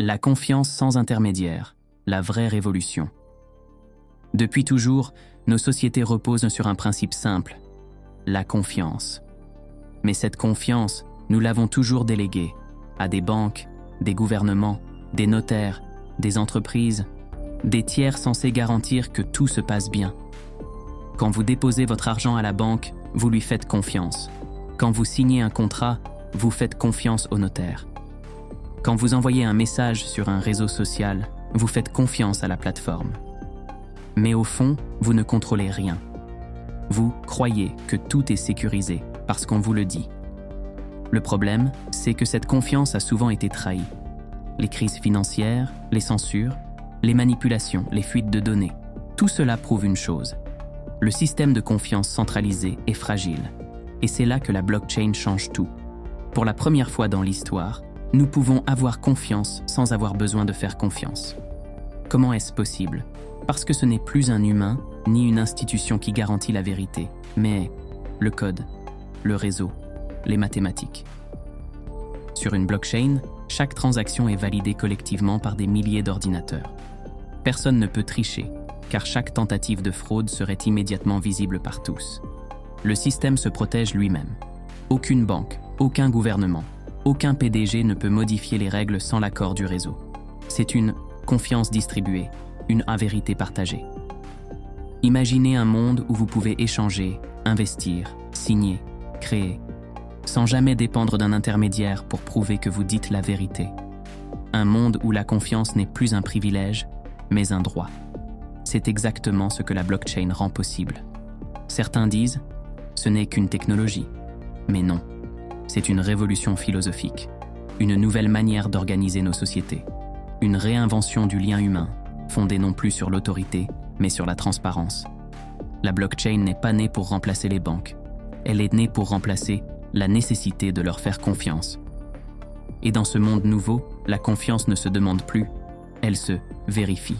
La confiance sans intermédiaire, la vraie révolution. Depuis toujours, nos sociétés reposent sur un principe simple, la confiance. Mais cette confiance, nous l'avons toujours déléguée à des banques, des gouvernements, des notaires, des entreprises, des tiers censés garantir que tout se passe bien. Quand vous déposez votre argent à la banque, vous lui faites confiance. Quand vous signez un contrat, vous faites confiance au notaire. Quand vous envoyez un message sur un réseau social, vous faites confiance à la plateforme. Mais au fond, vous ne contrôlez rien. Vous croyez que tout est sécurisé parce qu'on vous le dit. Le problème, c'est que cette confiance a souvent été trahie. Les crises financières, les censures, les manipulations, les fuites de données, tout cela prouve une chose. Le système de confiance centralisé est fragile. Et c'est là que la blockchain change tout. Pour la première fois dans l'histoire, nous pouvons avoir confiance sans avoir besoin de faire confiance. Comment est-ce possible? Parce que ce n'est plus un humain, ni une institution qui garantit la vérité, mais le code, le réseau, les mathématiques. Sur une blockchain, chaque transaction est validée collectivement par des milliers d'ordinateurs. Personne ne peut tricher, car chaque tentative de fraude serait immédiatement visible par tous. Le système se protège lui-même. Aucune banque, aucun gouvernement, aucun PDG ne peut modifier les règles sans l'accord du réseau. C'est une confiance distribuée, une vérité partagée. Imaginez un monde où vous pouvez échanger, investir, signer, créer, sans jamais dépendre d'un intermédiaire pour prouver que vous dites la vérité. Un monde où la confiance n'est plus un privilège, mais un droit. C'est exactement ce que la blockchain rend possible. Certains disent, ce n'est qu'une technologie. Mais non, c'est une révolution philosophique, une nouvelle manière d'organiser nos sociétés, une réinvention du lien humain, fondée non plus sur l'autorité, mais sur la transparence. La blockchain n'est pas née pour remplacer les banques, elle est née pour remplacer la nécessité de leur faire confiance. Et dans ce monde nouveau, la confiance ne se demande plus, elle se vérifie.